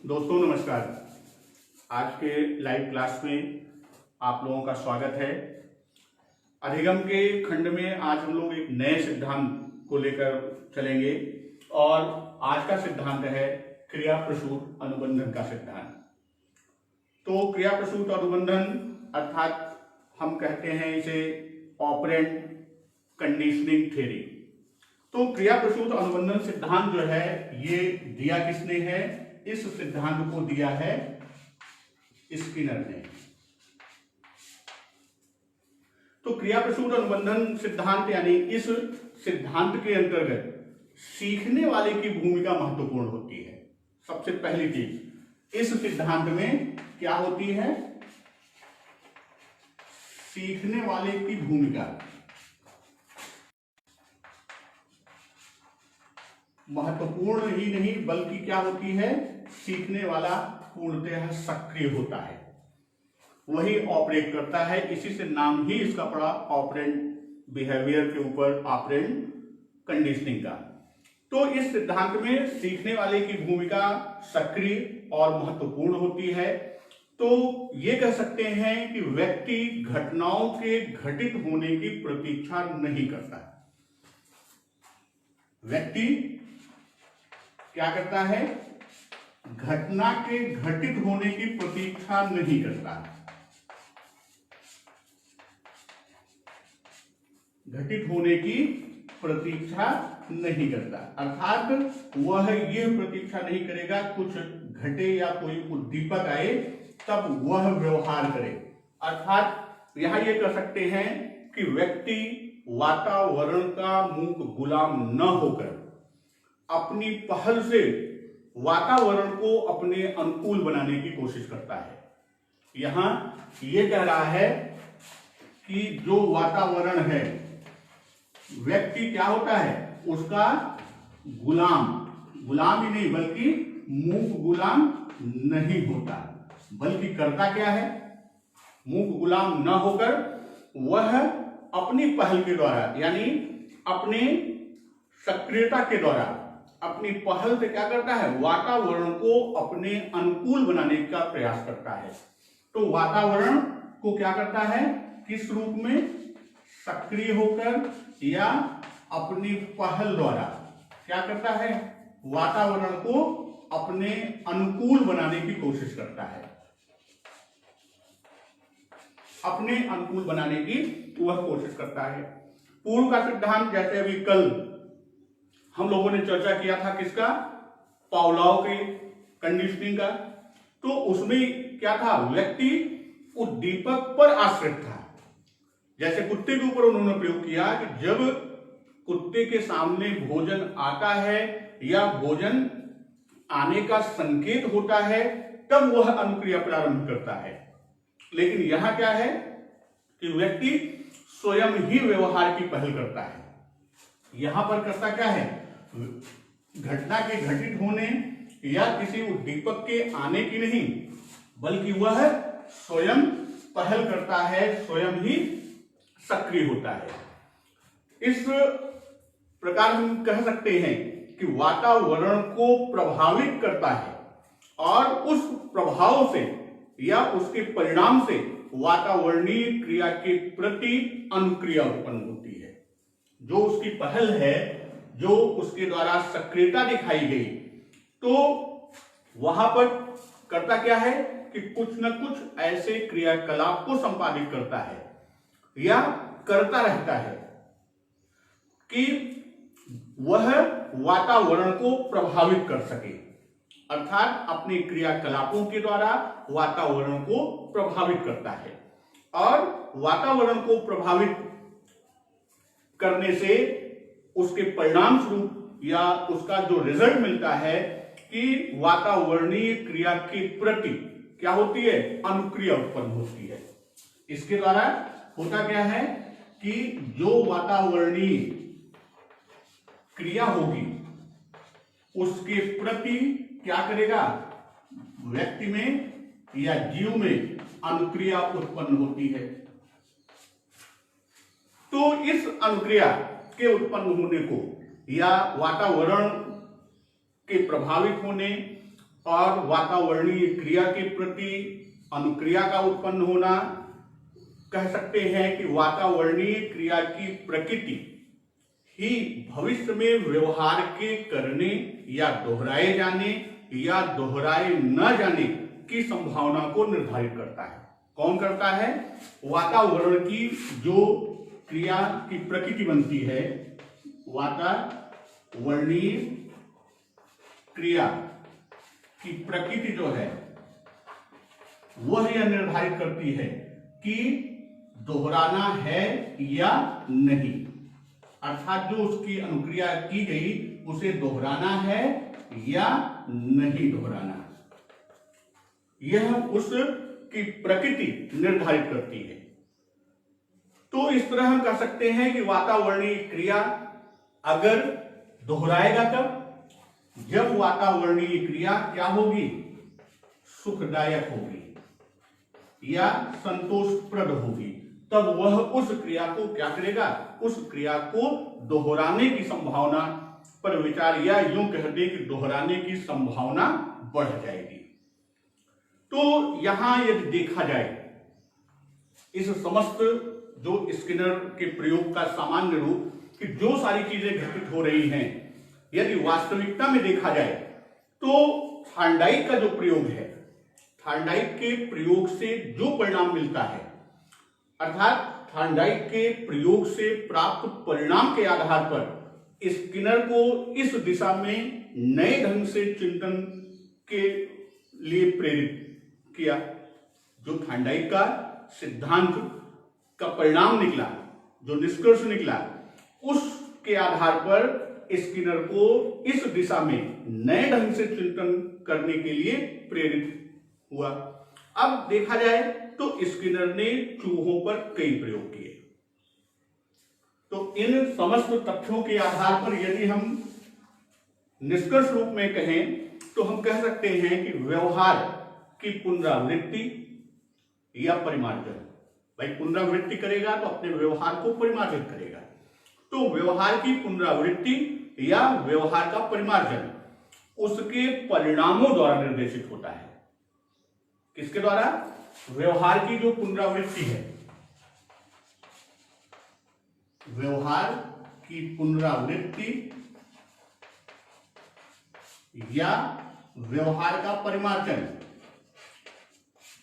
दोस्तों नमस्कार। आज के लाइव क्लास में आप लोगों का स्वागत है। अधिगम के खंड में आज हम लोग एक नए सिद्धांत को लेकर चलेंगे और आज का सिद्धांत है क्रिया प्रसूत अनुबंधन का सिद्धांत। तो क्रिया प्रसूत अनुबंधन अर्थात हम कहते हैं इसे ऑपरेंट कंडीशनिंग थ्योरी। तो क्रिया प्रसूत अनुबंधन सिद्धांत जो है ये दिया किसने है? इस सिद्धांत को दिया है स्किनर ने। तो क्रिया प्रसूत अनुबंधन सिद्धांत यानी इस सिद्धांत के अंतर्गत सीखने वाले की भूमिका महत्वपूर्ण होती है। सबसे पहली चीज इस सिद्धांत में क्या होती है? सीखने वाले की भूमिका महत्वपूर्ण ही नहीं बल्कि क्या होती है? सीखने वाला पूर्णतः सक्रिय होता है, वही ऑपरेट करता है। इसी से नाम ही इसका पड़ा ऑपरेंट बिहेवियर के ऊपर, ऑपरेंट कंडीशनिंग का। तो इस सिद्धांत में सीखने वाले की भूमिका सक्रिय और महत्वपूर्ण होती है। तो ये कह सकते हैं कि व्यक्ति घटनाओं के घटित होने की प्रतीक्षा नहीं करता। व्यक्ति क्या करता है? घटना के घटित होने की प्रतीक्षा नहीं करता। घटित होने की प्रतीक्षा नहीं करता अर्थात वह यह प्रतीक्षा नहीं करेगा कुछ घटे या कोई उद्दीपक आए तब वह व्यवहार करे। अर्थात यहां यह कह सकते हैं कि व्यक्ति वातावरण का मूक गुलाम न होकर अपनी पहल से वातावरण को अपने अनुकूल बनाने की कोशिश करता है। यहां यह कह रहा है कि जो वातावरण है व्यक्ति क्या होता है? उसका गुलाम ही नहीं बल्कि मूक गुलाम नहीं होता, बल्कि करता क्या है? मूक गुलाम न होकर वह अपनी पहल के द्वारा यानी अपने सक्रियता के द्वारा अपनी पहल से क्या करता है? वातावरण को अपने अनुकूल बनाने का प्रयास करता है। तो वातावरण को क्या करता है? किस रूप में? सक्रिय होकर या अपनी पहल द्वारा क्या करता है? वातावरण को अपने अनुकूल बनाने की कोशिश करता है। अपने अनुकूल बनाने की वह कोशिश करता है। पूर्व का सिद्धांत जैसे अभी कल हम लोगों ने चर्चा किया था किसका? पावलोव के कंडीशनिंग का। तो उसमें क्या था? व्यक्ति उद्दीपक पर आश्रित था। जैसे कुत्ते के ऊपर उन्होंने प्रयोग किया कि जब कुत्ते के सामने भोजन आता है या भोजन आने का संकेत होता है तब वह अनुक्रिया प्रारंभ करता है। लेकिन यहां क्या है कि व्यक्ति स्वयं ही व्यवहार की पहल करता है। यहां पर करता क्या है? घटना के घटित होने या किसी उद्दीपक के आने की नहीं बल्कि वह स्वयं पहल करता है, स्वयं ही सक्रिय होता है। इस प्रकार हम कह सकते हैं कि वातावरण को प्रभावित करता है और उस प्रभाव से या उसके परिणाम से वातावरणीय क्रिया के प्रति अनुक्रिया उत्पन्न होती है। जो उसकी पहल है, जो उसके द्वारा सक्रियता दिखाई गई, तो वहां पर करता क्या है कि कुछ न कुछ ऐसे क्रियाकलाप को संपादित करता है या करता रहता है कि वह वातावरण को प्रभावित कर सके। अर्थात अपने क्रियाकलापों के द्वारा वातावरण को प्रभावित करता है और वातावरण को प्रभावित करने से उसके परिणाम स्वरूप या उसका जो रिजल्ट मिलता है कि वातावरणीय क्रिया के प्रति क्या होती है? अनुक्रिया उत्पन्न होती है। इसके द्वारा होता क्या है कि जो वातावरणीय क्रिया होगी उसके प्रति क्या करेगा? व्यक्ति में या जीव में अनुक्रिया उत्पन्न होती है। तो इस अनुक्रिया के उत्पन्न होने को या वातावरण के प्रभावित होने और वातावरणीय क्रिया के प्रति अनुक्रिया का उत्पन्न होना। कह सकते हैं कि वातावरणीय क्रिया की प्रकृति ही भविष्य में व्यवहार के करने या दोहराए जाने या दोहराए न जाने की संभावना को निर्धारित करता है। कौन करता है? वातावरण की जो क्रिया की प्रकृति बनती है, वातावरणीय क्रिया की प्रकृति जो है वह यह निर्धारित करती है कि दोहराना है या नहीं, अर्थात जो उसकी अनुक्रिया की गई उसे दोहराना है या नहीं दोहराना, यह उसकी प्रकृति निर्धारित करती है। तो इस तरह हम कह सकते हैं कि वातावरणीय क्रिया अगर दोहराएगा तब जब वातावरणीय क्रिया क्या होगी? सुखदायक होगी या संतोषप्रद होगी, तब वह उस क्रिया को क्या करेगा? उस क्रिया को दोहराने की संभावना पर विचार, या यूं कहते कि दोहराने की संभावना बढ़ जाएगी। तो यहां यदि देखा जाए इस समस्त जो स्किनर के प्रयोग का सामान्य रूप कि जो सारी चीजें घटित हो रही हैं, यदि वास्तविकता में देखा जाए तो थार्नडाइक का जो प्रयोग है, थार्नडाइक के प्रयोग से जो परिणाम मिलता है, अर्थात थार्नडाइक के प्रयोग से प्राप्त परिणाम के आधार पर स्किनर को इस दिशा में नए ढंग से चिंतन के लिए प्रेरित किया। जो थार्नडाइक का सिद्धांत का परिणाम निकला, जो निष्कर्ष निकला, उसके आधार पर स्किनर को इस दिशा में नए ढंग से चिंतन करने के लिए प्रेरित हुआ। अब देखा जाए तो स्किनर ने चूहों पर कई प्रयोग किए। तो इन समस्त तथ्यों के आधार पर यदि हम निष्कर्ष रूप में कहें तो हम कह सकते हैं कि व्यवहार की पुनरावृत्ति या परिमार्जन, भाई पुनरावृत्ति करेगा तो अपने व्यवहार को परिमार्जित करेगा। तो व्यवहार की पुनरावृत्ति या व्यवहार का परिमार्जन उसके परिणामों द्वारा निर्देशित होता है। किसके द्वारा? व्यवहार की जो पुनरावृत्ति है, व्यवहार की पुनरावृत्ति या व्यवहार का परिमार्जन,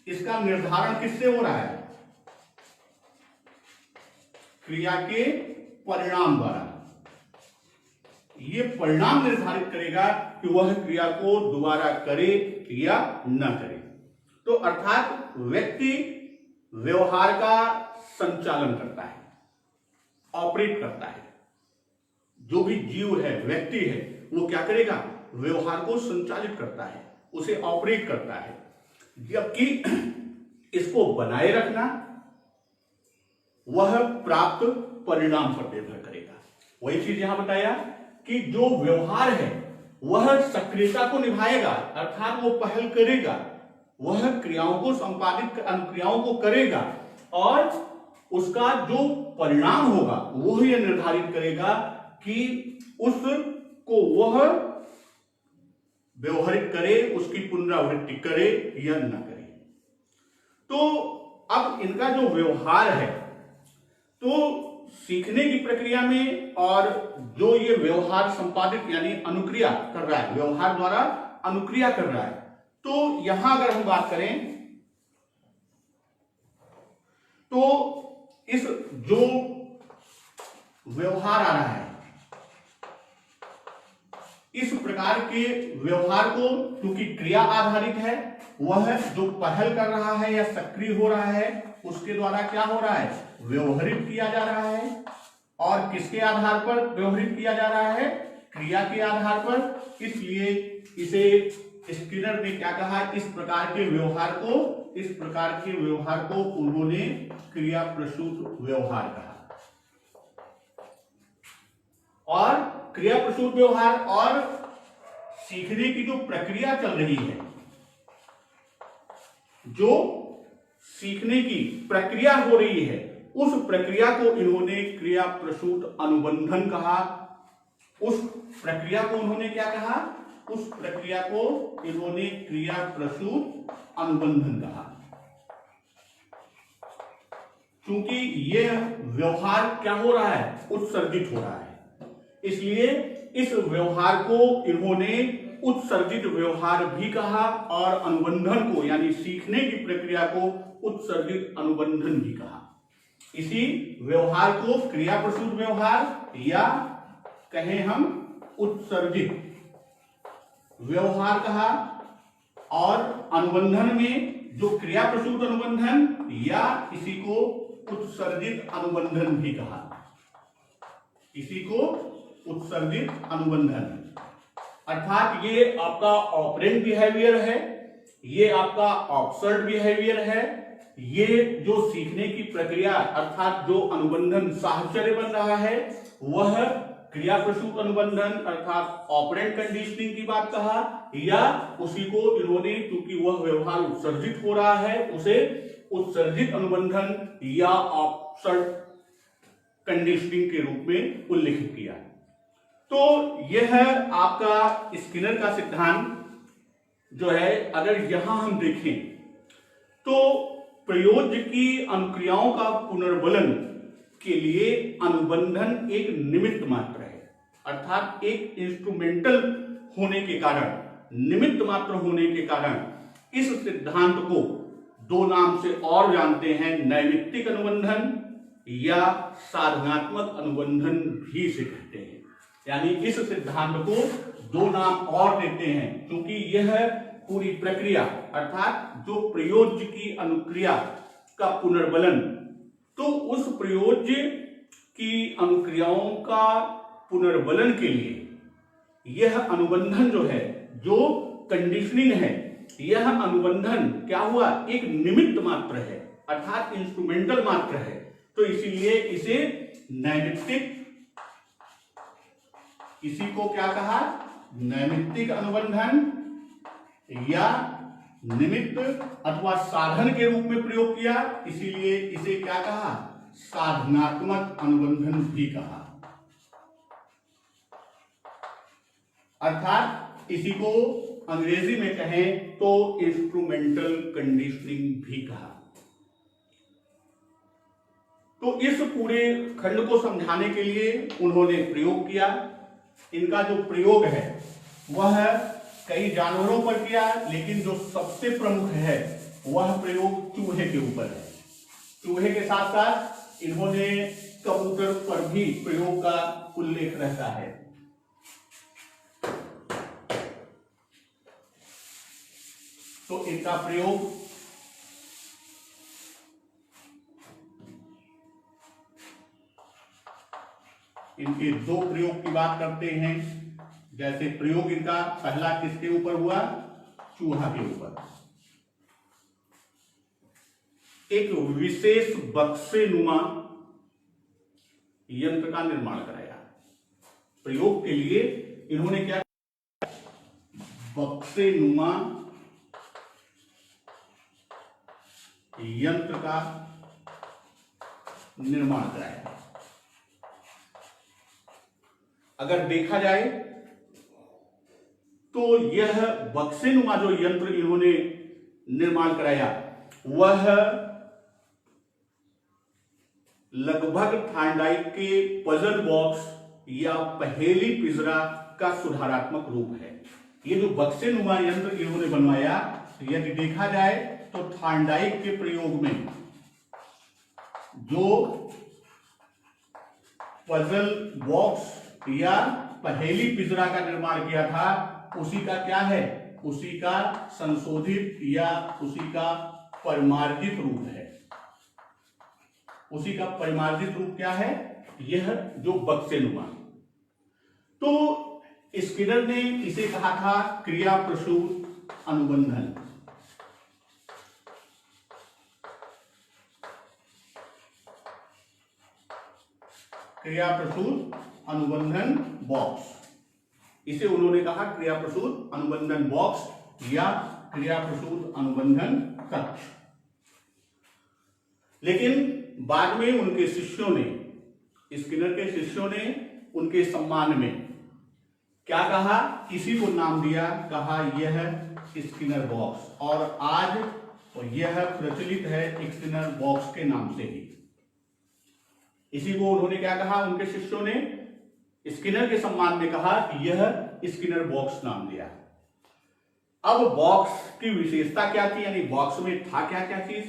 इसका निर्धारण किससे हो रहा है? क्रिया के परिणाम द्वारा। यह परिणाम निर्धारित करेगा कि वह क्रिया को दोबारा करे या न करे। तो अर्थात व्यक्ति व्यवहार का संचालन करता है, ऑपरेट करता है। जो भी जीव है, व्यक्ति है, वो क्या करेगा? व्यवहार को संचालित करता है, उसे ऑपरेट करता है। जबकि इसको बनाए रखना वह प्राप्त परिणाम पर निर्भर करेगा। वही चीज यहां बताया कि जो व्यवहार है वह सक्रियता को निभाएगा, अर्थात वो पहल करेगा, वह क्रियाओं को संपादित, अनुक्रियाओं को करेगा, और उसका जो परिणाम होगा वो यह निर्धारित करेगा कि उसको वह व्यवहारिक करे, उसकी पुनरावृत्ति करे या न करे। तो अब इनका जो व्यवहार है, तो सीखने की प्रक्रिया में और जो ये व्यवहार संपादित यानी अनुक्रिया कर रहा है, व्यवहार द्वारा अनुक्रिया कर रहा है, तो यहां अगर हम बात करें तो इस जो व्यवहार आ रहा है, इस प्रकार के व्यवहार को, क्योंकि क्रिया आधारित है, वह जो पहल कर रहा है या सक्रिय हो रहा है उसके द्वारा क्या हो रहा है? व्यवहारित किया जा रहा है। और किसके आधार पर व्यवहारित किया जा रहा है? क्रिया के आधार पर। इसलिए इसे स्किनर ने क्या कहा? इस प्रकार के व्यवहार को उन्होंने क्रिया प्रसूत व्यवहार कहा। और क्रिया प्रसूत व्यवहार और सीखने की जो प्रक्रिया चल रही है, जो सीखने की प्रक्रिया हो रही है, उस प्रक्रिया को इन्होंने क्रिया प्रसूत अनुबंधन कहा। उस प्रक्रिया को उन्होंने क्या कहा? उस प्रक्रिया को इन्होंने क्रिया प्रसूत अनुबंधन कहा। क्योंकि यह व्यवहार क्या हो रहा है, उत्सर्जित हो रहा है, इसलिए इस व्यवहार को इन्होंने उत्सर्जित व्यवहार भी कहा और अनुबंधन को यानी सीखने की प्रक्रिया को उत्सर्जित अनुबंधन भी कहा। इसी व्यवहार को क्रिया प्रसूत व्यवहार या कहें हम उत्सर्जित व्यवहार कहा, और अनुबंधन में जो क्रिया प्रसूत अनुबंधन या इसी को उत्सर्जित अनुबंधन भी कहा। इसी को उत्सर्जित अनुबंधन अर्थात ये आपका ऑपरेंट बिहेवियर है, ये आपका ऑब्सर्व्ड बिहेवियर है। ये जो सीखने की प्रक्रिया अर्थात जो अनुबंधन साहचर्य बन रहा है वह क्रिया प्रसूत अनुबंधन अर्थात ऑपरेंट कंडीशनिंग की बात कहा, या उसी को इन्होंने क्योंकि वह व्यवहार उत्सर्जित हो रहा है उसे उत्सर्जित अनुबंधन या ऑब्सर्व्ड कंडीशनिंग के रूप में उल्लेखित किया। तो यह आपका स्किनर का सिद्धांत जो है, अगर यहां हम देखें तो प्रयोज्य की अनुक्रियाओं का पुनर्बलन के लिए अनुबंधन एक निमित्त मात्र है, अर्थात एक इंस्ट्रूमेंटल होने के कारण, निमित्त मात्र होने के कारण इस सिद्धांत को दो नाम से और जानते हैं, नैमित्तिक अनुबंधन या साधनात्मक अनुबंधन भी इसे कहते हैं। यानी इस सिद्धांत को दो नाम और देते हैं क्योंकि यह पूरी प्रक्रिया अर्थात जो प्रयोज्य की अनुक्रिया का पुनर्बलन, तो उस प्रयोज्य की अनुक्रियाओं का पुनर्बलन के लिए यह अनुबंधन जो है, जो कंडीशनिंग है, यह अनुबंधन क्या हुआ, एक निमित्त मात्र है अर्थात इंस्ट्रूमेंटल मात्र है। तो इसीलिए इसे नैमित्तिक, इसी को क्या कहा, नैमित्तिक अनुबंधन या निमित्त अथवा साधन के रूप में प्रयोग किया, इसीलिए इसे क्या कहा, साधनात्मक अनुबंधन भी कहा। अर्थात इसी को अंग्रेजी में कहें तो इंस्ट्रूमेंटल कंडीशनिंग भी कहा। तो इस पूरे खंड को समझाने के लिए उन्होंने प्रयोग किया। इनका जो प्रयोग है वह कई जानवरों पर किया, लेकिन जो सबसे प्रमुख है वह प्रयोग चूहे के ऊपर है। चूहे के साथ साथ इन्होंने कबूतर पर भी प्रयोग का उल्लेख रहता है। तो इनका प्रयोग इनके दो प्रयोग की बात करते हैं। जैसे प्रयोग इनका पहला किसके ऊपर हुआ, चूहा के ऊपर। एक विशेष बक्सेनुमा यंत्र का निर्माण कराया। प्रयोग के लिए इन्होंने क्या, बक्सेनुमा यंत्र का निर्माण कराया। अगर देखा जाए तो यह बक्सेनुमा जो यंत्र इन्होंने निर्माण कराया वह लगभग थार्नडाइक के पजल बॉक्स या पहेली पिंजरा का सुधारात्मक रूप है। ये जो बक्सेनुमा यंत्र इन्होंने बनवाया, यदि देखा जाए तो थार्नडाइक के प्रयोग में जो पजल बॉक्स या पहेली पिंजरा का निर्माण किया था उसी का क्या है, उसी का संशोधित या उसी का परिमार्जित रूप है। उसी का परिमार्जित रूप क्या है, यह जो बक्सेनुमा। तो स्किनर ने इसे कहा था क्रिया प्रसूत अनुबंधन। क्रिया प्रसूत अनुबंधन बॉक्स, इसे उन्होंने कहा क्रिया प्रसूत अनुबंधन बॉक्स या क्रिया प्रसूत अनुबंधन कक्ष। लेकिन बाद में उनके शिष्यों ने, स्किनर के शिष्यों ने उनके सम्मान में क्या कहा, इसी को नाम दिया, कहा यह स्किनर बॉक्स, और आज यह प्रचलित है स्किनर बॉक्स के नाम से ही। इसी को उन्होंने क्या कहा, उनके शिष्यों ने स्किनर के सम्मान में कहा कि यह स्किनर बॉक्स नाम दिया। अब बॉक्स की विशेषता क्या थी, यानी बॉक्स में था क्या क्या चीज।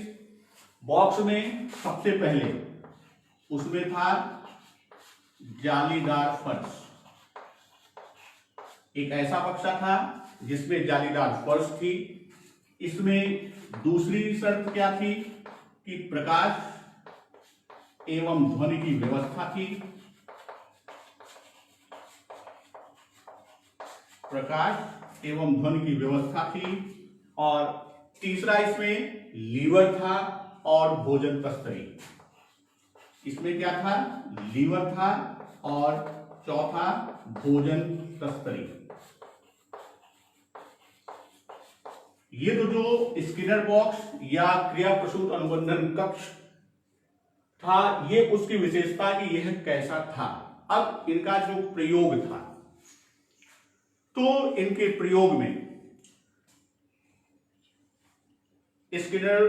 बॉक्स में सबसे पहले उसमें था जालीदार फर्श। एक ऐसा बक्सा था जिसमें जालीदार फर्श थी। इसमें दूसरी शर्त क्या थी कि प्रकाश एवं ध्वनि की व्यवस्था थी। प्रकाश एवं ध्वनि की व्यवस्था थी। और तीसरा इसमें लीवर था और भोजन तस्तरी। इसमें क्या था, लीवर था और चौथा भोजन तस्तरी। ये तो जो स्किनर बॉक्स या क्रिया प्रसूत अनुबंधन कक्ष था, ये उसकी विशेषता कि यह कैसा था। अब इनका जो प्रयोग था, तो इनके प्रयोग में स्किनर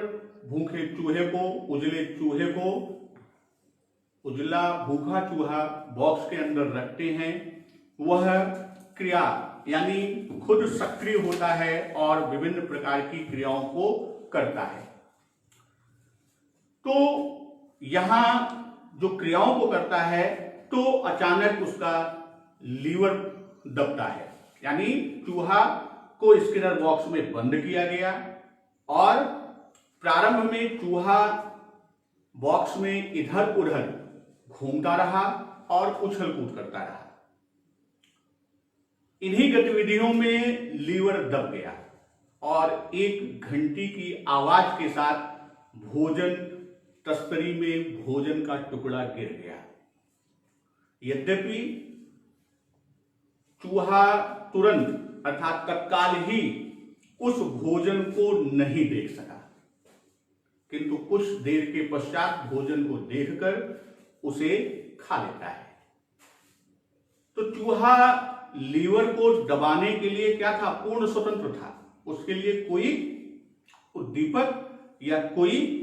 भूखे चूहे को, उजले चूहे को, उजला भूखा चूहा बॉक्स के अंदर रखते हैं। वह क्रिया यानी खुद सक्रिय होता है और विभिन्न प्रकार की क्रियाओं को करता है। तो यहां जो क्रियाओं को करता है, तो अचानक उसका लीवर दबता है, यानी चूहा को स्किनर बॉक्स में बंद किया गया और प्रारंभ में चूहा बॉक्स में इधर उधर घूमता रहा और उछल कूद करता रहा। इन्हीं गतिविधियों में लीवर दब गया और एक घंटी की आवाज के साथ भोजन तस्तरी में भोजन का टुकड़ा गिर गया। यद्यपि चूहा तुरंत अर्थात तत्काल ही उस भोजन को नहीं देख सका, किंतु कुछ देर के पश्चात भोजन को देखकर उसे खा लेता है। तो चूहा लीवर को दबाने के लिए क्या था, पूर्ण स्वतंत्र था। उसके लिए कोई उद्दीपक या कोई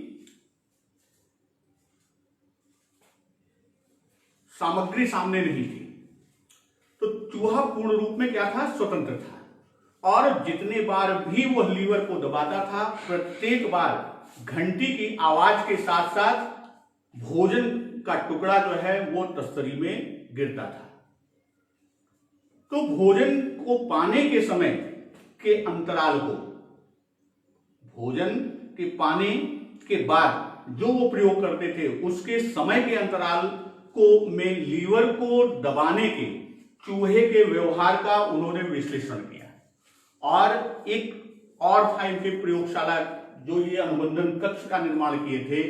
सामग्री सामने नहीं थी। तो चूहा पूर्ण रूप में क्या था, स्वतंत्र था। और जितने बार भी वह लीवर को दबाता था, प्रत्येक बार घंटी की आवाज के साथ साथ भोजन का टुकड़ा जो है वो तस्तरी में गिरता था। तो भोजन को पाने के समय के अंतराल को, भोजन के पाने के बाद जो वो प्रयोग करते थे, उसके समय के अंतराल को में लीवर को दबाने के चूहे के व्यवहार का उन्होंने विश्लेषण किया। और एक और था इनके प्रयोगशाला, जो ये अनुबंधन कक्ष का निर्माण किए थे,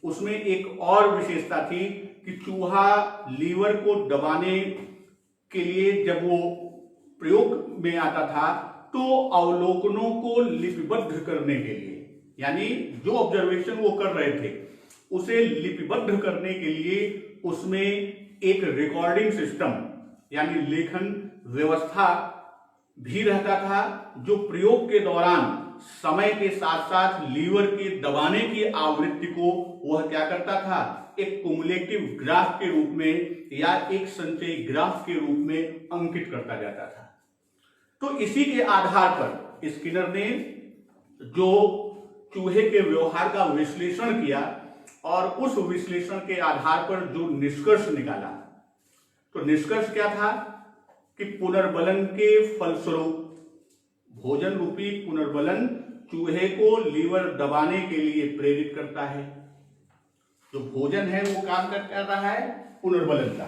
उसमें एक और विशेषता थी कि चूहा लीवर को दबाने के लिए जब वो प्रयोग में आता था, तो अवलोकनों को लिपिबद्ध करने के लिए, यानी जो ऑब्जर्वेशन वो कर रहे थे उसे लिपिबद्ध करने के लिए उसमें एक रिकॉर्डिंग सिस्टम यानी लेखन व्यवस्था भी रहता था, जो प्रयोग के दौरान समय के साथ साथ लीवर के दबाने की आवृत्ति को वह क्या करता था, एक कुमुलेटिव ग्राफ के रूप में या एक संचयी ग्राफ के रूप में अंकित करता जाता था। तो इसी के आधार पर स्किनर ने जो चूहे के व्यवहार का विश्लेषण किया और उस विश्लेषण के आधार पर जो निष्कर्ष निकाला, तो निष्कर्ष क्या था कि पुनर्बलन के फलस्वरूप भोजन रूपी पुनर्बलन चूहे को लीवर दबाने के लिए प्रेरित करता है। जो भोजन है वो काम कर रहा है पुनर्बलन का।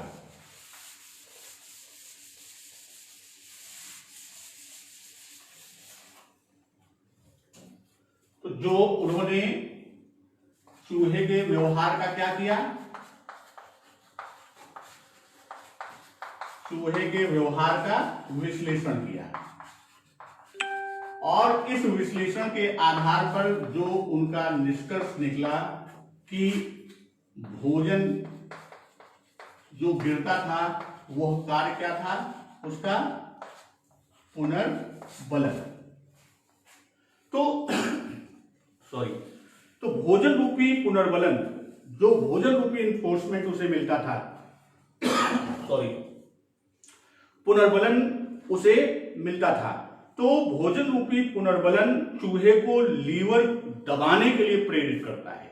तो जो उन्होंने चूहे के व्यवहार का क्या किया, चूहे के व्यवहार का विश्लेषण किया और इस विश्लेषण के आधार पर जो उनका निष्कर्ष निकला कि भोजन जो गिरता था वह कार्य क्या था, उसका पुनर्बलन। तो तो भोजन रूपी पुनर्बलन, जो भोजन रूपी इन्फोर्समेंट उसे मिलता था, पुनर्बलन उसे मिलता था, तो भोजन रूपी पुनर्बलन चूहे को लीवर दबाने के लिए प्रेरित करता है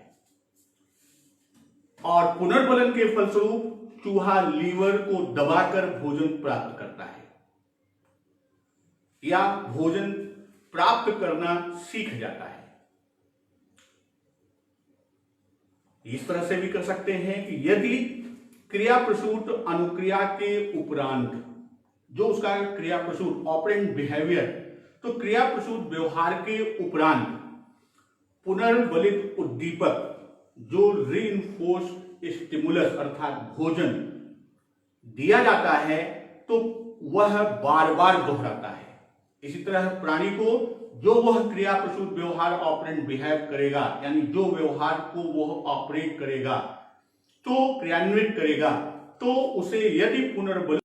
और पुनर्बलन के फलस्वरूप चूहा लीवर को दबाकर भोजन प्राप्त करता है या भोजन प्राप्त करना सीख जाता है। इस तरह से भी कर सकते हैं कि यदि क्रिया प्रसूत अनुक्रिया के उपरांत, जो उसका क्रिया प्रसूत ऑपरेंट बिहेवियर, तो क्रिया प्रसूत व्यवहार के उपरांत पुनर्बलित उद्दीपक, जो रीइंफोर्स्ड स्टिमुलस अर्थात भोजन दिया जाता है, तो वह बार बार दोहराता है। इसी तरह प्राणी को जो वह क्रिया प्रसूत व्यवहार ऑपरेंट बिहेव करेगा, यानी जो व्यवहार को वह ऑपरेट करेगा, तो क्रियान्वित करेगा, तो उसे यदि पुनर्बलक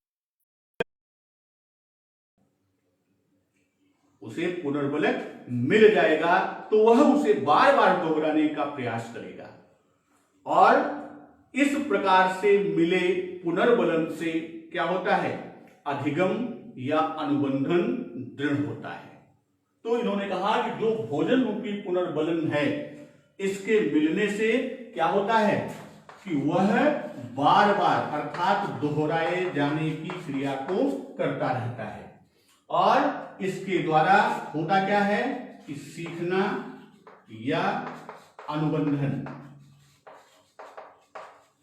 मिल जाएगा तो वह उसे बार बार दोहराने का प्रयास करेगा और इस प्रकार से मिले पुनर्बलन से क्या होता है, अधिगम या अनुबंधन दृढ़ होता है। तो इन्होंने कहा कि जो भोजन रूपी पुनर्बलन है, इसके मिलने से क्या होता है कि वह बार बार अर्थात दोहराए जाने की क्रिया को करता रहता है और इसके द्वारा होता क्या है कि सीखना या अनुबंधन,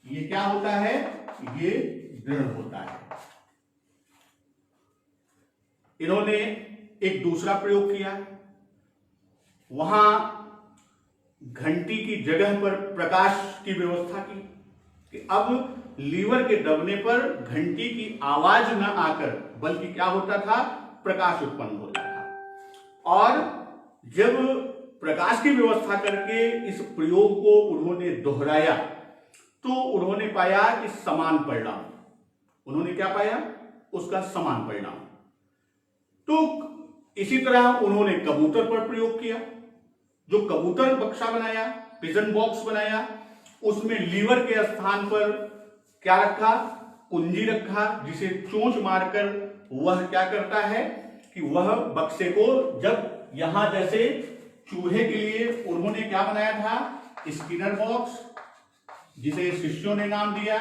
ये क्या होता है, ये दृढ़ होता है। इन्होंने एक दूसरा प्रयोग किया, वहां घंटी की जगह पर प्रकाश की व्यवस्था की कि अब लीवर के दबने पर घंटी की आवाज न आकर बल्कि क्या होता था, प्रकाश उत्पन्न होता था। और जब प्रकाश की व्यवस्था करके इस प्रयोग को उन्होंने दोहराया तो उन्होंने पाया कि समान परिणाम, उन्होंने क्या पाया, उसका समान परिणाम। तो इसी तरह उन्होंने कबूतर पर प्रयोग किया, जो कबूतर बक्सा बनाया, पिजन बॉक्स बनाया, उसमें लीवर के स्थान पर क्या रखा, कुंजी रखा, जिसे चोंच मारकर वह क्या करता है कि वह बक्से को, जब यहां जैसे चूहे के लिए उन्होंने क्या बनाया था, स्किनर बॉक्स, जिसे शिष्यों ने नाम दिया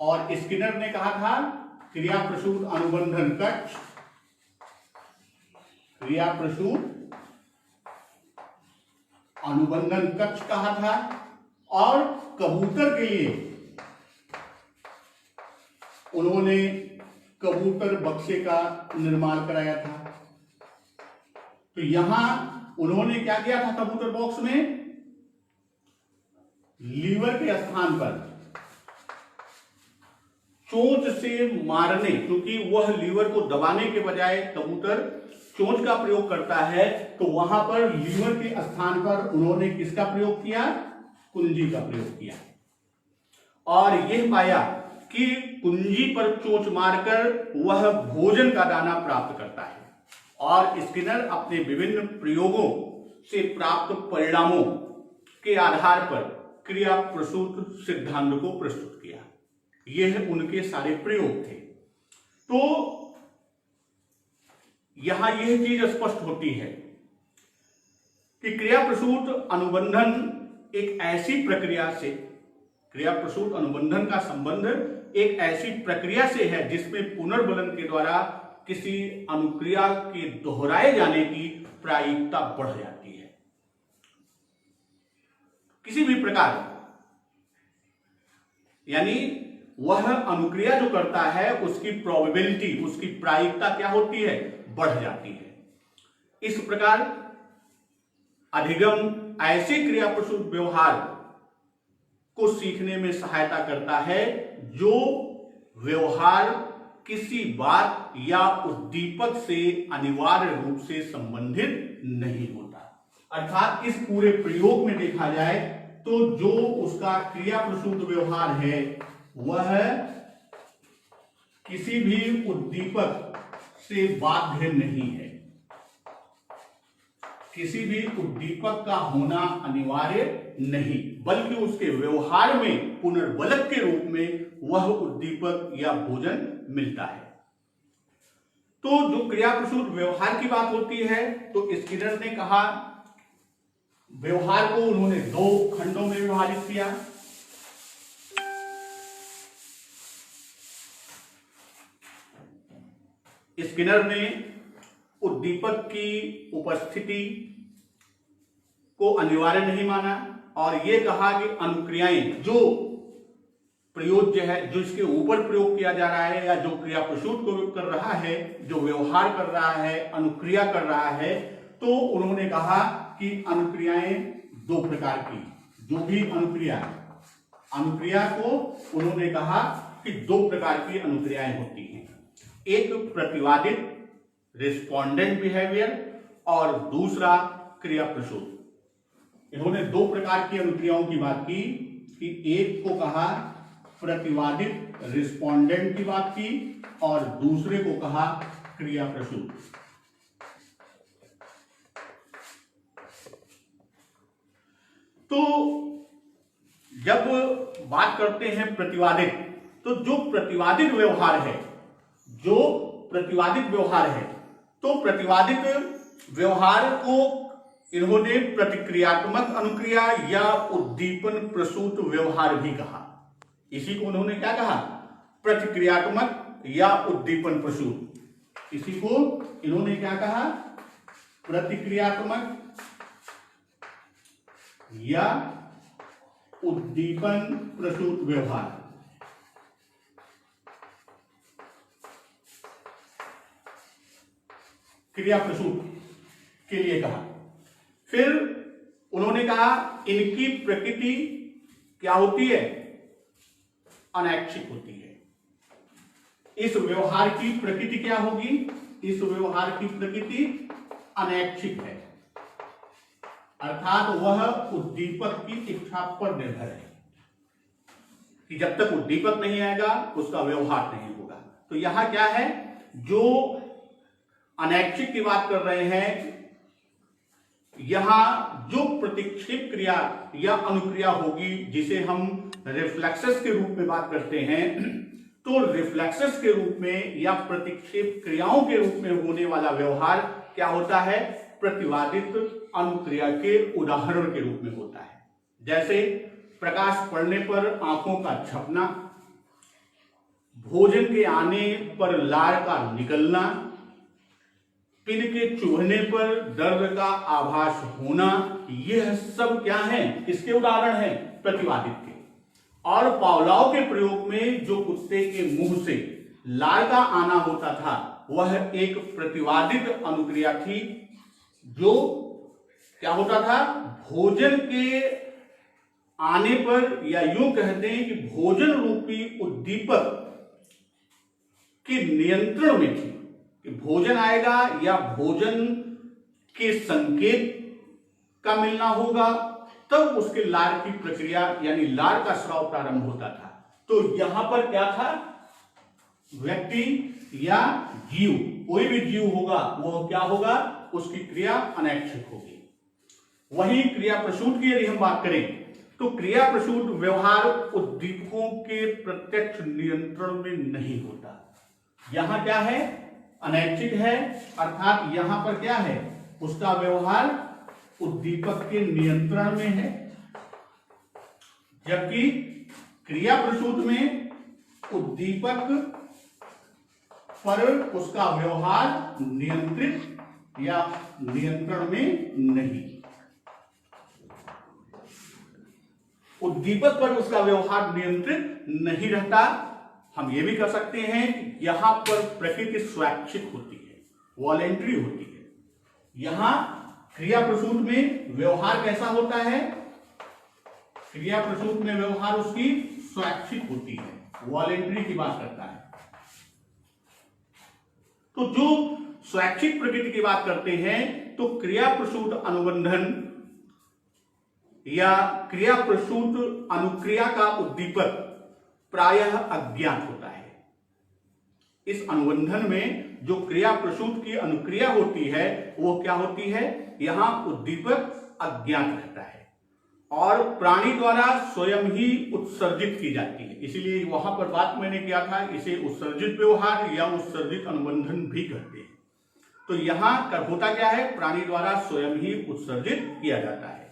और स्किनर ने कहा था क्रिया प्रसूत अनुबंधन कक्ष, क्रिया प्रसूत अनुबंधन कक्ष कहा था। और कबूतर के लिए उन्होंने कबूतर बक्से का निर्माण कराया था। तो यहां उन्होंने क्या किया था, कबूतर बॉक्स में लीवर के स्थान पर चोंच से मारने, क्योंकि वह लीवर को दबाने के बजाय कबूतर चोंच का प्रयोग करता है, तो वहां पर लीवर के स्थान पर उन्होंने किसका प्रयोग किया, कुंजी का प्रयोग किया और यह पाया कि कुंजी पर चोंच मारकर वह भोजन का दाना प्राप्त करता है। और स्किनर अपने विभिन्न प्रयोगों से प्राप्त परिणामों के आधार पर क्रिया प्रसूत सिद्धांत को प्रस्तुत किया। यह उनके सारे प्रयोग थे। तो यहां यह चीज स्पष्ट होती है कि क्रिया प्रसूत अनुबंधन एक ऐसी प्रक्रिया से, क्रिया प्रसूत अनुबंधन का संबंध एक ऐसी प्रक्रिया से है जिसमें पुनर्बलन के द्वारा किसी अनुक्रिया के दोहराए जाने की प्रायिकता बढ़ जाती है। किसी भी प्रकार, यानी वह अनुक्रिया जो करता है उसकी प्रोबेबिलिटी, उसकी प्रायिकता क्या होती है, बढ़ जाती है। इस प्रकार अधिगम ऐसे क्रिया प्रसूत व्यवहार को सीखने में सहायता करता है जो व्यवहार किसी बात या उद्दीपक से अनिवार्य रूप से संबंधित नहीं होता। अर्थात इस पूरे प्रयोग में देखा जाए तो जो उसका क्रिया प्रसूत व्यवहार है वह किसी भी उद्दीपक से बाध्य नहीं है। किसी भी उद्दीपक का होना अनिवार्य नहीं, बल्कि उसके व्यवहार में पुनर्बलक के रूप में वह उद्दीपक या भोजन मिलता है। तो जो क्रिया प्रसूत व्यवहार की बात होती है, तो स्किनर ने कहा व्यवहार को उन्होंने दो खंडों में विभाजित किया। स्किनर ने उद्दीपक की उपस्थिति को अनिवार्य नहीं माना और यह कहा कि अनुक्रियाएं जो प्रयोज्य है, जो इसके ऊपर प्रयोग किया जा रहा है या जो क्रिया प्रसूत को कर रहा है, जो व्यवहार कर रहा है, अनुक्रिया कर रहा है, तो उन्होंने कहा कि अनुक्रियाएं दो प्रकार की, जो भी अनुक्रिया को उन्होंने कहा कि दो प्रकार की अनुक्रियाएं होती हैं। एक प्रतिवादित रिस्पोंडेंट बिहेवियर और दूसरा क्रिया प्रसूत। इन्होंने दो प्रकार की अनुक्रियाओं की बात की कि एक को कहा प्रतिवादित रिस्पोंडेंट की बात की और दूसरे को कहा क्रिया प्रसूत। तो जब बात करते हैं प्रतिवादित, तो जो प्रतिवादित व्यवहार है, तो प्रतिवादित व्यवहार को इन्होंने प्रतिक्रियात्मक अनुक्रिया या उद्दीपन प्रसूत व्यवहार भी कहा। इसी को उन्होंने क्या कहा? प्रतिक्रियात्मक या उद्दीपन प्रसूत। इसी को इन्होंने क्या कहा? प्रतिक्रियात्मक या उद्दीपन प्रसूत व्यवहार। क्रिया प्रसूत के लिए कहा। फिर उन्होंने कहा इनकी प्रकृति क्या होती है? अनैच्छिक होती है। इस व्यवहार की प्रकृति क्या होगी? इस व्यवहार की प्रकृति अनैच्छिक है, अर्थात वह उद्दीपक की इच्छा पर निर्भर है कि जब तक उद्दीपक नहीं आएगा उसका व्यवहार नहीं होगा। तो यहां क्या है, जो अनैच्छिक की बात कर रहे हैं, यहां जो प्रतिक्षेप क्रिया या अनुक्रिया होगी जिसे हम रिफ्लेक्सेस के रूप में बात करते हैं, तो रिफ्लेक्सेस के रूप में या प्रतिक्षेप क्रियाओं के रूप में होने वाला व्यवहार क्या होता है? प्रतिवादित अनुक्रिया के उदाहरण के रूप में होता है। जैसे प्रकाश पड़ने पर आंखों का झपना, भोजन के आने पर लार का निकलना, पिन के चुभने पर दर्द का आभास होना, यह सब क्या है? इसके उदाहरण हैं प्रतिवादित के। और पावलोव के प्रयोग में जो कुत्ते के मुंह से लार का आना होता था, वह एक प्रतिवादित अनुक्रिया थी। जो क्या होता था? भोजन के आने पर, या यूं कहते हैं कि भोजन रूपी उद्दीपक के नियंत्रण में थी कि भोजन आएगा या भोजन के संकेत का मिलना होगा, तब उसके लार की प्रक्रिया यानी लार का स्राव प्रारंभ होता था। तो यहां पर क्या था? व्यक्ति या जीव, कोई भी जीव होगा वह क्या होगा? उसकी क्रिया अनैच्छिक होगी। वही क्रिया प्रसूत की यदि हम बात करें, तो क्रिया प्रसूत व्यवहार उद्दीपकों के प्रत्यक्ष नियंत्रण में नहीं होता। यहां क्या है? अनैच्छिक है, अर्थात यहां पर क्या है? उसका व्यवहार उद्दीपक के नियंत्रण में है, जबकि क्रिया प्रसूत में उद्दीपक पर उसका व्यवहार नियंत्रित या नियंत्रण में नहीं। उद्दीपक पर उसका व्यवहार नियंत्रित नहीं रहता। हम ये भी कर सकते हैं कि यहां पर प्रकृति स्वैच्छिक होती है, वॉलेंट्री होती है। यहां क्रिया प्रसूत में व्यवहार कैसा होता है? क्रिया प्रसूत में व्यवहार उसकी स्वैच्छिक होती है, वॉलेंट्री की बात करता है। तो जो स्वैच्छिक प्रकृति की बात करते हैं, तो क्रिया प्रसूत अनुबंधन या क्रिया प्रसूत अनुक्रिया का उद्दीपक प्रायः अज्ञात होता है। इस अनुबंधन में जो क्रिया प्रसूत की अनुक्रिया होती है वो क्या होती है, यहाँ उद्दीपक अज्ञात रहता है और प्राणी द्वारा स्वयं ही उत्सर्जित की जाती है। इसीलिए वहां पर बात मैंने किया था, इसे उत्सर्जित व्यवहार या उत्सर्जित अनुबंधन भी कहते हैं। तो यहां होता क्या है, प्राणी द्वारा स्वयं ही उत्सर्जित किया जाता है।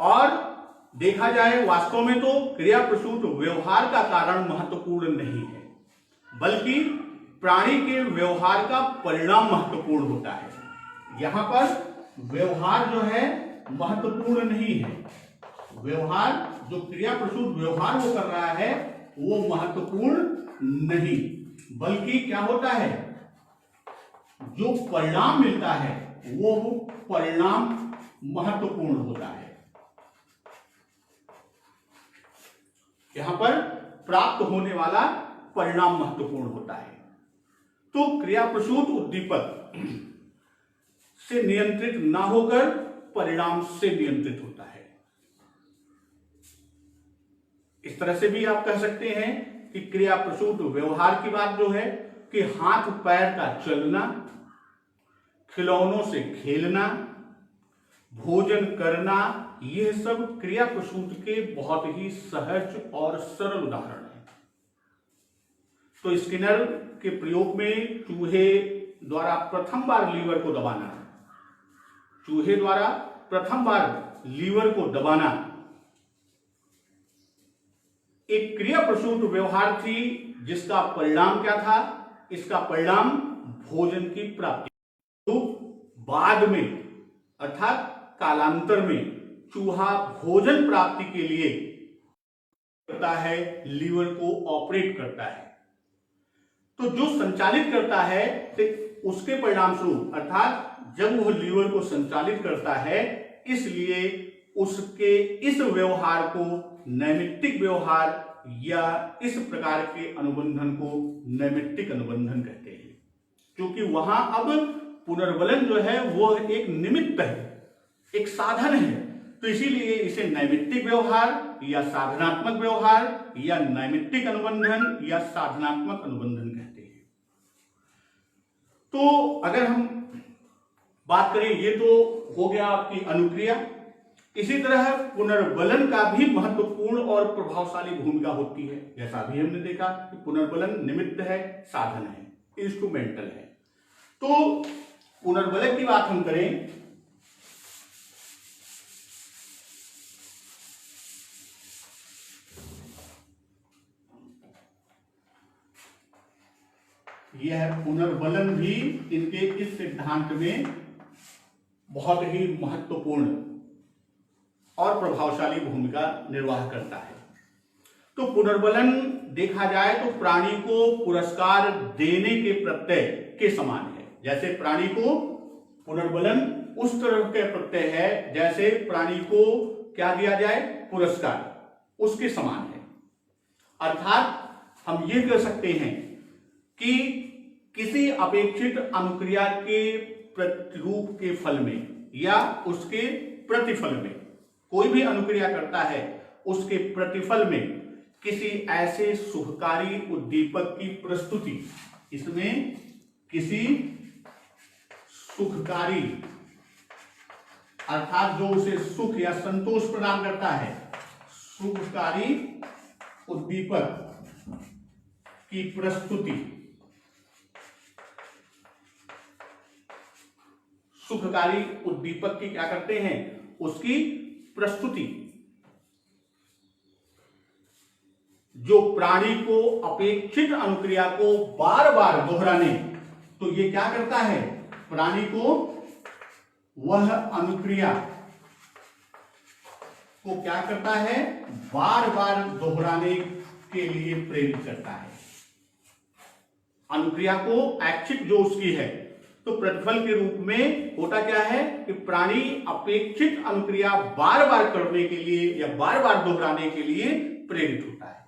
और देखा जाए वास्तव में तो क्रिया प्रसूत व्यवहार का कारण महत्वपूर्ण नहीं है, बल्कि प्राणी के व्यवहार का परिणाम महत्वपूर्ण होता है। यहां पर व्यवहार जो है महत्वपूर्ण नहीं है, व्यवहार जो क्रिया प्रसूत व्यवहार वो कर रहा है वो महत्वपूर्ण नहीं, बल्कि क्या होता है, जो परिणाम मिलता है वो परिणाम महत्वपूर्ण होता है। यहां पर प्राप्त होने वाला परिणाम महत्वपूर्ण होता है। तो क्रिया प्रसूत उद्दीपक से नियंत्रित ना होकर परिणाम से नियंत्रित होता है। इस तरह से भी आप कह सकते हैं कि क्रिया प्रसूत व्यवहार की बात जो है कि हाथ पैर का चलना, खिलौनों से खेलना, भोजन करना, यह सब क्रिया प्रसूत के बहुत ही सहज और सरल उदाहरण हैं। तो स्किनर के प्रयोग में चूहे द्वारा प्रथम बार लीवर को दबाना, चूहे द्वारा प्रथम बार लीवर को दबाना एक क्रिया प्रसूत व्यवहार थी, जिसका परिणाम क्या था, इसका परिणाम भोजन की प्राप्ति। तो बाद में अर्थात कालांतर में चूहा भोजन प्राप्ति के लिए करता है, लीवर को ऑपरेट करता है। तो जो संचालित करता है तो उसके परिणाम स्वरूप अर्थात जब वह लीवर को संचालित करता है, इसलिए उसके इस व्यवहार को नैमित्तिक व्यवहार या इस प्रकार के अनुबंधन को नैमित्तिक अनुबंधन कहते हैं। क्योंकि वहां अब पुनर्बलन जो है वो एक निमित्त है, एक साधन है, तो इसीलिए इसे नैमित्तिक व्यवहार या साधनात्मक व्यवहार या नैमित्तिक अनुबंधन या साधनात्मक अनुबंधन कहते हैं। तो अगर हम बात करें, ये तो हो गया आपकी अनुक्रिया। इसी तरह पुनर्बलन का भी महत्वपूर्ण और प्रभावशाली भूमिका होती है। जैसा भी हमने देखा कि पुनर्बलन निमित्त है, साधन है, इंस्ट्रूमेंटल है। तो पुनर्बलन की बात हम करें, यह पुनर्बलन भी इनके इस सिद्धांत में बहुत ही महत्वपूर्ण और प्रभावशाली भूमिका निर्वाह करता है। तो पुनर्बलन देखा जाए तो प्राणी को पुरस्कार देने के प्रत्यय के समान है। जैसे प्राणी को पुनर्बलन उस तरह के प्रत्यय है जैसे प्राणी को क्या दिया जाए, पुरस्कार, उसके समान है। अर्थात हम ये कह सकते हैं कि किसी अपेक्षित अनुक्रिया के प्रतिरूप के फल में या उसके प्रतिफल में, कोई भी अनुक्रिया करता है उसके प्रतिफल में किसी ऐसे सुखकारी उद्दीपक की प्रस्तुति, इसमें किसी सुखकारी अर्थात जो उसे सुख या संतोष प्रदान करता है, सुखकारी उद्दीपक की प्रस्तुति, सुखकारी उद्दीपक की क्या करते हैं, उसकी प्रस्तुति, जो प्राणी को अपेक्षित अनुक्रिया को बार बार दोहराने, तो ये क्या करता है, प्राणी को वह अनुक्रिया को क्या करता है, बार बार दोहराने के लिए प्रेरित करता है। अनुक्रिया को ऐच्छिक जो उसकी है, तो प्रतिफल के रूप में होता क्या है कि प्राणी अपेक्षित अनुक्रिया बार बार करने के लिए या बार बार दोहराने के लिए प्रेरित होता है।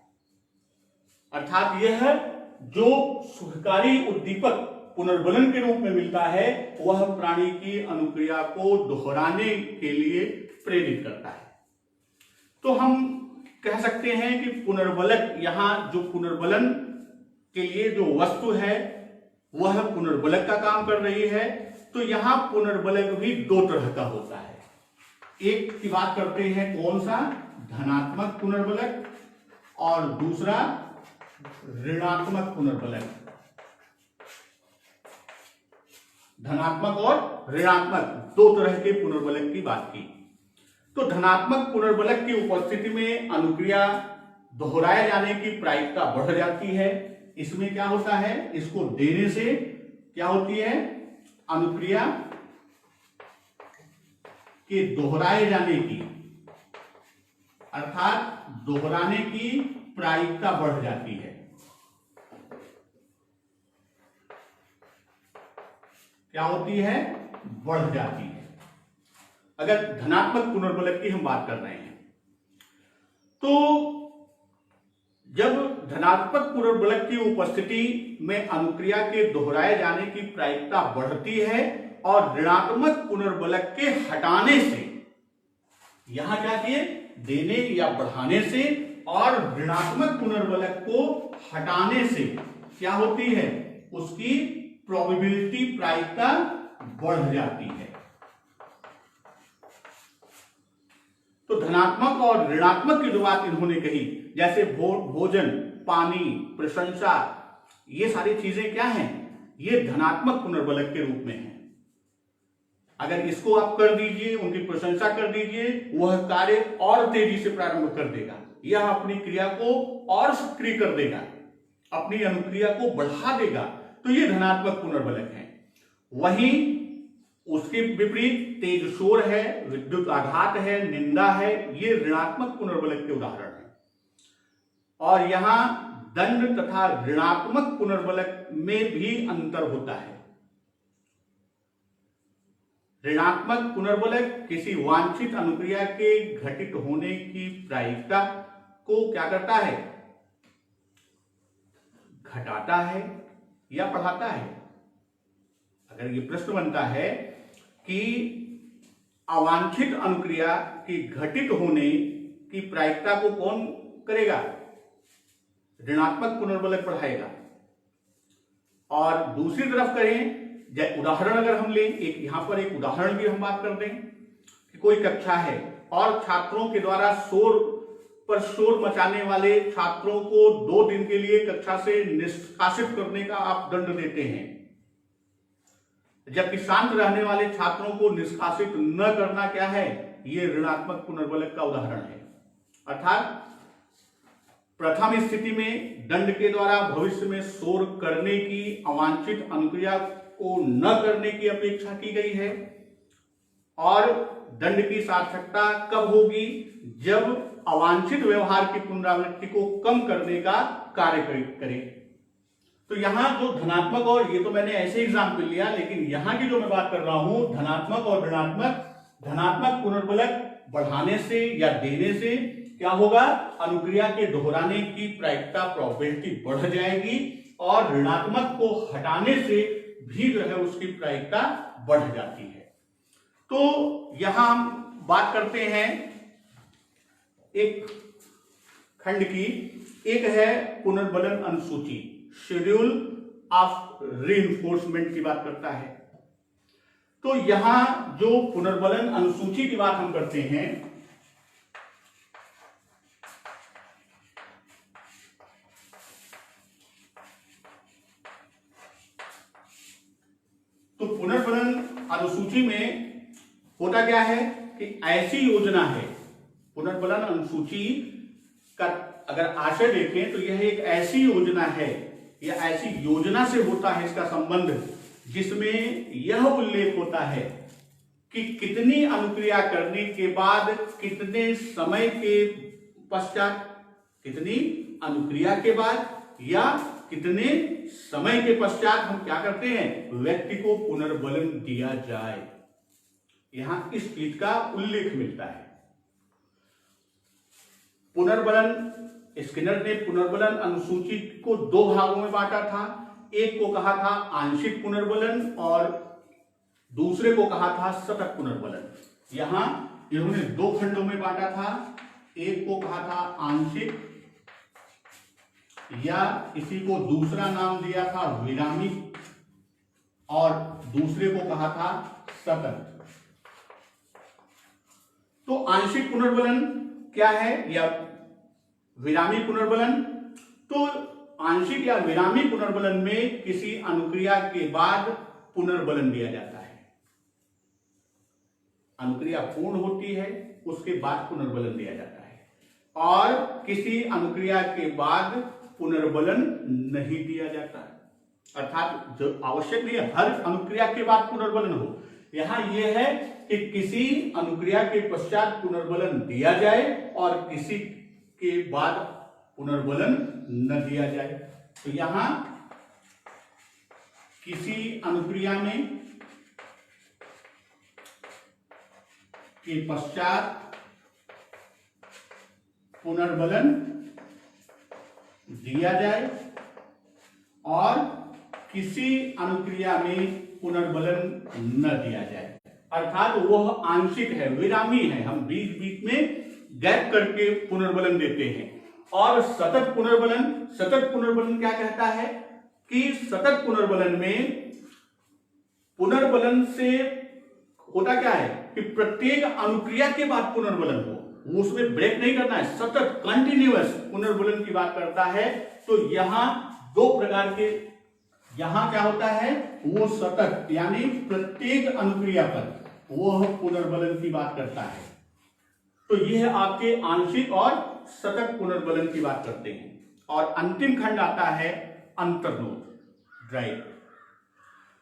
अर्थात यह जो सुखकारी उद्दीपक पुनर्बलन के रूप में मिलता है, वह प्राणी की अनुक्रिया को दोहराने के लिए प्रेरित करता है। तो हम कह सकते हैं कि पुनर्बलक, यहां जो पुनर्बलन के लिए जो वस्तु है वह पुनर्बलक का काम कर रही है। तो यहां पुनर्बलक भी दो तरह का होता है। एक की बात करते हैं कौन सा, धनात्मक पुनर्बलक, और दूसरा ऋणात्मक पुनर्बलक। धनात्मक और ऋणात्मक दो तरह के पुनर्बलक की बात की। तो धनात्मक पुनर्बलक की उपस्थिति में अनुक्रिया दोहराए जाने की प्रायिकता बढ़ जाती है। इसमें क्या होता है, इसको देने से क्या होती है, अनुक्रिया के दोहराए जाने की अर्थात दोहराने की प्रायिकता बढ़ जाती है। क्या होती है, बढ़ जाती है। अगर धनात्मक पुनर्बलक की हम बात कर रहे हैं तो जब धनात्मक पुनर्बलक की उपस्थिति में अनुक्रिया के दोहराए जाने की प्रायिकता बढ़ती है और ऋणात्मक पुनर्बलक के हटाने से, यहां क्या किए, देने या बढ़ाने से और ऋणात्मक पुनर्बलक को हटाने से क्या होती है, उसकी प्रोबेबिलिटी प्रायिकता बढ़ जाती है। तो धनात्मक और ऋणात्मक की जो बात इन्होंने कही, जैसे भोजन, पानी, प्रशंसा, ये सारी चीजें क्या हैं, ये धनात्मक पुनर्बलक के रूप में है। अगर इसको आप कर दीजिए, उनकी प्रशंसा कर दीजिए, वह कार्य और तेजी से प्रारंभ कर देगा, यह अपनी क्रिया को और सक्रिय कर देगा, अपनी अनुक्रिया को बढ़ा देगा। तो ये धनात्मक पुनर्बलक है। वहीं उसके विपरीत तेज शोर है, विद्युत आघात है, निंदा है, ये ऋणात्मक पुनर्बलक के उदाहरण है। और यहां दंड तथा ऋणात्मक पुनर्बलक में भी अंतर होता है। ऋणात्मक पुनर्बलक किसी वांछित अनुक्रिया के घटित होने की प्रायिकता को क्या करता है, घटाता है या बढ़ाता है। अगर ये प्रश्न बनता है कि अवांछित अनुक्रिया की घटित होने की प्रायिकता को कौन करेगा, ऋणात्मक पुनर्बलक बढ़ाएगा। और दूसरी तरफ करें, उदाहरण अगर हम लें, एक यहां पर एक उदाहरण भी हम बात कर दें कि कोई कक्षा है और छात्रों के द्वारा शोर मचाने वाले छात्रों को 2 दिन के लिए कक्षा से निष्कासित करने का आप दंड देते हैं, जबकि शांत रहने वाले छात्रों को निष्कासित न करना क्या है, ये ऋणात्मक पुनर्बलक का उदाहरण है। अर्थात प्रथम स्थिति में दंड के द्वारा भविष्य में शोर करने की अवांछित अनुक्रिया को न करने की अपेक्षा की गई है, और दंड की सार्थकता कब होगी, जब अवांछित व्यवहार की पुनरावृत्ति को कम करने का कार्य करे। तो यहां जो धनात्मक, और ये तो मैंने ऐसे एग्जाम्पल लिया, लेकिन यहां की जो मैं बात कर रहा हूं धनात्मक और ऋणात्मक, धनात्मक पुनर्बलक बढ़ाने से या देने से क्या होगा, अनुक्रिया के दोहराने की प्रायिकता प्रोबेबिलिटी बढ़ जाएगी, और ऋणात्मक को हटाने से भी जो है उसकी प्रायिकता बढ़ जाती है। तो यहां हम बात करते हैं एक खंड की, एक है पुनर्बलन अनुसूची, शेड्यूल ऑफ रीइंफोर्समेंट की बात करता है। तो यहां जो पुनर्बलन अनुसूची की बात हम करते हैं, तो पुनर्बलन अनुसूची में होता क्या है कि ऐसी योजना है, पुनर्बलन अनुसूची का अगर आशय देखें तो यह एक ऐसी योजना है, या ऐसी योजना से होता है इसका संबंध, जिसमें यह उल्लेख होता है कि कितनी अनुक्रिया करने के बाद कितने समय के पश्चात, कितनी अनुक्रिया के बाद या कितने समय के पश्चात हम क्या करते हैं, व्यक्ति को पुनर्बलन दिया जाए। यहां इस चीज का उल्लेख मिलता है। पुनर्बलन, स्किनर ने पुनर्बलन अनुसूची को 2 भागों में बांटा था। एक को कहा था आंशिक पुनर्बलन और दूसरे को कहा था सतत पुनर्बलन। यहां इन्होंने 2 खंडों में बांटा था। एक को कहा था आंशिक, या इसी को दूसरा नाम दिया था विरामी और दूसरे को कहा था सतत। तो आंशिक पुनर्बलन क्या है, या विरामी पुनर्बलन? तो आंशिक या विरामी पुनर्बलन में किसी अनुक्रिया के बाद पुनर्बलन दिया जाता है। अनुक्रिया पूर्ण होती है, उसके बाद पुनर्बलन दिया जाता है, और किसी अनुक्रिया के बाद पुनर्बलन नहीं दिया जाता है। अर्थात जो आवश्यक नहीं है हर अनुक्रिया के बाद पुनर्बलन हो, यहां यह है कि किसी अनुक्रिया के पश्चात पुनर्बलन दिया जाए और किसी के बाद पुनर्बलन न दिया जाए। तो यहां किसी अनुक्रिया में के पश्चात पुनर्बलन दिया जाए और किसी अनुक्रिया में पुनर्बलन न दिया जाए। अर्थात वह आंशिक है, विरामी है, हम बीच बीच में गैप करके पुनर्बलन देते हैं। और सतत पुनर्बलन क्या कहता है कि सतत पुनर्बलन में पुनर्बलन से होता क्या है कि प्रत्येक अनुक्रिया के बाद पुनर्बलन हो, उसमें ब्रेक नहीं करना है, सतत कंटिन्यूअस पुनर्बलन की बात करता है। तो यहां दो प्रकार के, यहां क्या होता है, वो सतत यानी प्रत्येक अनुक्रिया पर वह पुनर्बलन की बात करता है। तो यह आपके आंशिक और सतत पुनर्बलन की बात करते हैं। और अंतिम खंड आता है अंतर्नोद, ड्राइव।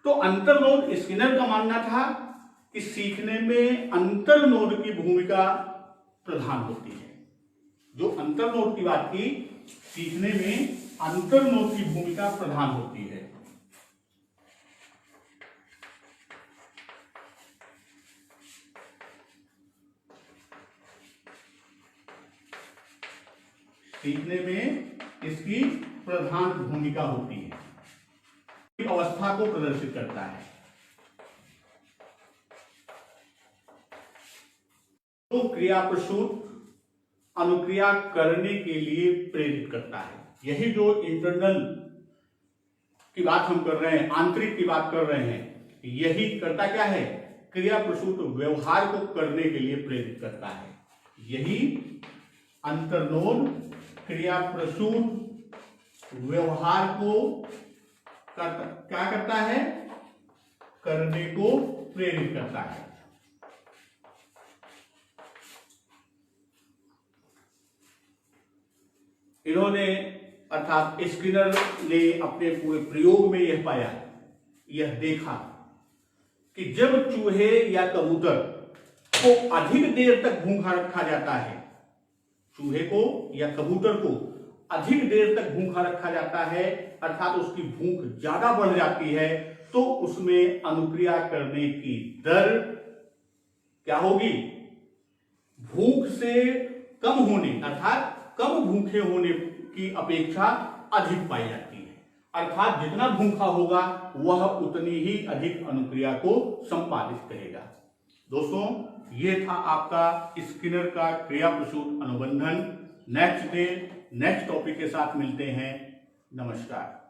तो अंतर्नोद, स्किनर का मानना था कि सीखने में अंतर्नोद की भूमिका प्रधान होती है। जो अंतर्नोद की बात की, सीखने में अंतर्नोद की भूमिका प्रधान होती है। सीखने में इसकी प्रधान भूमिका होती है, अवस्था को प्रदर्शित करता है। तो क्रिया प्रसूत अनुक्रिया करने के लिए प्रेरित करता है। यही जो इंटरनल की बात हम कर रहे हैं, आंतरिक की बात कर रहे हैं, यही करता क्या है, क्रिया प्रसूत व्यवहार को करने के लिए प्रेरित करता है। यही अंतर्नोद क्रिया प्रसूत व्यवहार को क्या करता है, करने को प्रेरित करता है। इन्होंने अर्थात स्किनर ने अपने पूरे प्रयोग में यह पाया, यह देखा कि जब चूहे या कबूतर को अधिक देर तक भूखा रखा जाता है, चूहे को या कबूतर को अधिक देर तक भूखा रखा जाता है, अर्थात उसकी भूख ज्यादा बढ़ जाती है, तो उसमें अनुक्रिया करने की दर क्या होगी, भूख से कम होने अर्थात कम भूखे होने की अपेक्षा अधिक पाई जाती है। अर्थात जितना भूखा होगा वह उतनी ही अधिक अनुक्रिया को संपादित करेगा। दोस्तों, ये था आपका स्किनर का क्रिया प्रसूत अनुबंधन। नेक्स्ट डे नेक्स्ट टॉपिक के साथ मिलते हैं। नमस्कार।